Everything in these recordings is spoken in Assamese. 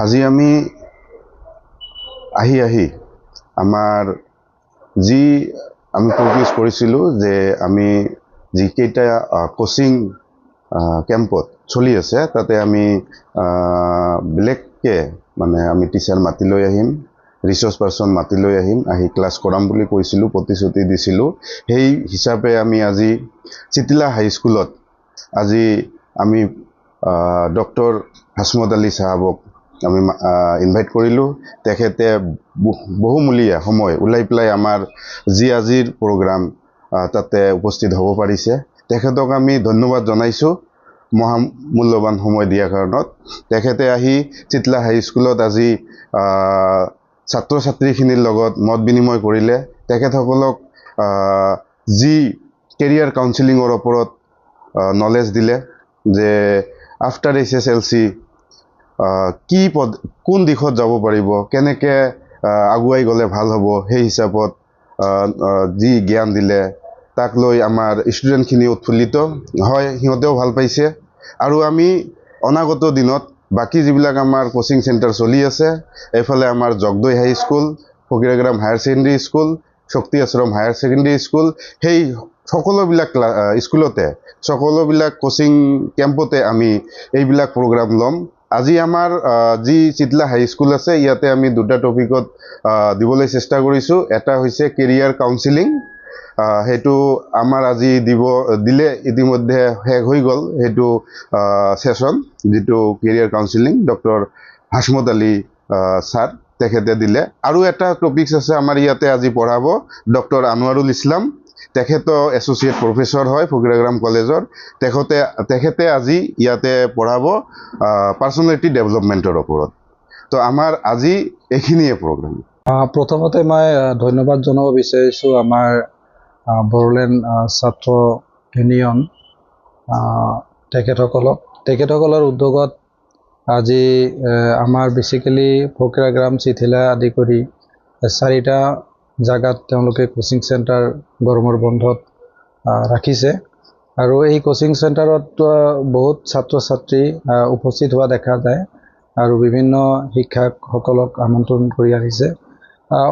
আজি আমি আহি আমাৰ যি আমি ফ'কাছ কৰিছিলোঁ যে আমি যিকেইটা কোচিং কেম্পত চলি আছে তাতে আমি বেলেগকৈ মানে আমি টিচাৰ মাতি লৈ আহিম, ৰিচোৰ্চ পাৰ্চন মাতি লৈ আহিম, আহি ক্লাছ কৰাম বুলি কৈছিলোঁ, প্ৰতিশ্ৰুতি দিছিলোঁ। সেই হিচাপে আমি আজি চিটিলা হাইস্কুলত আজি আমি ডক্টৰ হাসমত আলী চাহাবক আমি ইনভাইট কৰিলোঁ। তেখেতে বহুমূলীয়া সময় ওলাই পেলাই আমাৰ যি আজিৰ প্ৰগ্ৰাম তাতে উপস্থিত হ'ব পাৰিছে। তেখেতক আমি ধন্যবাদ জনাইছোঁ মহামূল্যৱান সময় দিয়াৰ কাৰণত। তেখেতে আহি চিটলা হাইস্কুলত আজি ছাত্ৰ ছাত্ৰীখিনিৰ লগত মত বিনিময় কৰিলে। তেখেতসকলক যি কেৰিয়াৰ কাউন্সিলিঙৰ ওপৰত নলেজ দিলে যে আফটাৰ SSLC কোন দিশত যাব পাৰিব, কেনেকৈ আগুৱাই গ'লে ভাল হ'ব, সেই হিচাপত যি জ্ঞান দিলে তাক লৈ আমাৰ ষ্টুডেণ্টখিনি উৎফুল্লিত হয়, সিহঁতেও ভাল পাইছে। আৰু আমি অনাগত দিনত বাকী যিবিলাক আমাৰ কোচিং চেণ্টাৰ চলি আছে, এইফালে আমাৰ Jagdoi high school, Fakiragram higher secondary school, Shakti Ashram higher secondary school, সেই সকলোবিলাক স্কুলতে সকলোবিলাক কোচিং কেম্পতে আমি এইবিলাক প্ৰগ্ৰাম ল'ম। আজি আমাৰ যি চিটলা হাইস্কুল আছে ইয়াতে আমি দুটা টপিকত দিবলৈ চেষ্টা কৰিছোঁ। এটা হৈছে কেৰিয়াৰ কাউন্সিলিং, সেইটো আমাৰ আজি দিলে ইতিমধ্যে শেষ হৈ গ'ল সেইটো ছেশ্যন, যিটো career counselling doctor Hasmat Ali sir তেখেতে দিলে। আৰু এটা টপিকছ আছে আমাৰ ইয়াতে আজি পঢ়াব ডক্টৰ আনোৱাৰুল ইছলাম, তেখেতো এছ'চিয়েট প্ৰফেচৰ হয় ফকিৰাগ্ৰাম কলেজৰ। তেখেতে আজি ইয়াতে পঢ়াব পাৰ্চনেলিটি ডেভেলপমেণ্টৰ ওপৰত। তো আমাৰ আজি এইখিনিয়ে প্ৰগ্ৰাম। প্ৰথমতে মই ধন্যবাদ জনাব বিচাৰিছোঁ আমাৰ বড়োলেণ্ড ছাত্ৰ ইউনিয়ন তেখেতসকলৰ উদ্যোগত আজি আমাৰ বেচিকেলি ফকিৰাগ্ৰাম, চিঠিলা আদি কৰি 4টা জাগাত তেওঁলোকে কোচিং চেণ্টাৰ গৰমৰ বন্ধত ৰাখিছে। আৰু এই কোচিং চেণ্টাৰত বহুত ছাত্ৰ ছাত্ৰী উপস্থিত হোৱা দেখা যায় আৰু বিভিন্ন শিক্ষকসকলক আমন্ত্ৰণ কৰি আহিছে।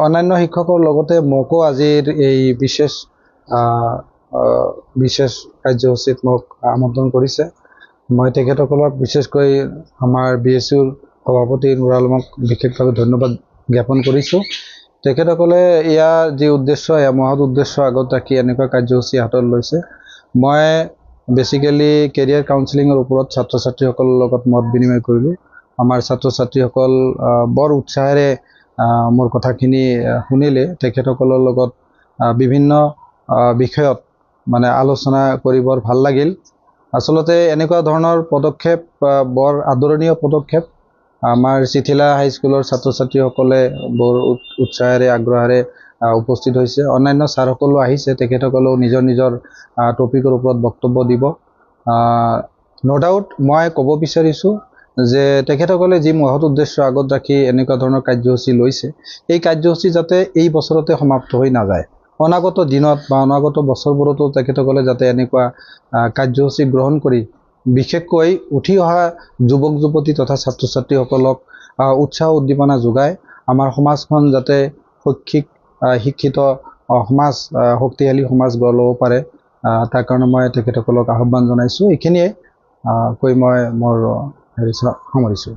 অন্যান্য শিক্ষকৰ লগতে মোকো আজিৰ এই বিশেষ কাৰ্যসূচীত মোক আমন্ত্ৰণ কৰিছে। মই তেখেতসকলক বিশেষকৈ আমাৰ BSUৰ সভাপতি নুৰ আলমক বিশেষভাৱে ধন্যবাদ জ্ঞাপন কৰিছোঁ। তেখেতসকলে ইয়াৰ যি উদ্দেশ্য, এয়া মহৎ উদ্দেশ্য আগত ৰাখি এনেকুৱা কাৰ্যসূচী হাতত লৈছে। মই বেচিকেলি কেৰিয়াৰ কাউন্সিলিঙৰ ওপৰত ছাত্ৰ ছাত্ৰীসকলৰ লগত মত বিনিময় কৰিলোঁ। আমাৰ ছাত্ৰ ছাত্ৰীসকল বৰ উৎসাহেৰে মোৰ কথাখিনি শুনিলে। তেখেতসকলৰ লগত বিভিন্ন বিষয়ত মানে আলোচনা কৰি বৰ ভাল লাগিল। আচলতে এনেকুৱা ধৰণৰ পদক্ষেপ বৰ আদৰণীয় পদক্ষেপ। আমাৰ চিঠিলা হাইস্কুলৰ ছাত্ৰ ছাত্ৰীসকলে বৰ উৎসাহেৰে আগ্ৰহেৰে উপস্থিত হৈছে। অন্যান্য ছাৰসকলো আহিছে, তেখেতসকলেও নিজৰ নিজৰ টপিকৰ ওপৰত বক্তব্য দিব। ন' ডাউট মই ক'ব বিচাৰিছোঁ যে তেখেতসকলে যি মহৎ উদ্দেশ্য আগত ৰাখি এনেকুৱা ধৰণৰ কাৰ্যসূচী লৈছে, এই কাৰ্যসূচী যাতে এই বছৰতে সমাপ্ত হৈ নাযায়, অনাগত দিনত বা অনাগত বছৰবোৰতো তেখেতসকলে যাতে এনেকুৱা কাৰ্যসূচী গ্ৰহণ কৰি বিশেষকৈ উঠি অহা যুৱক যুৱতী তথা ছাত্ৰ ছাত্ৰীসকলক উৎসাহ উদ্দীপনা যোগায় আমাৰ সমাজখন যাতে শিক্ষিত সমাজ, শক্তিশালী সমাজ গঢ় ল'ব পাৰে, তাৰ কাৰণে মই তেখেতসকলক আহ্বান জনাইছোঁ। এইখিনিয়ে কৈ মই মোৰ সামৰিছোঁ।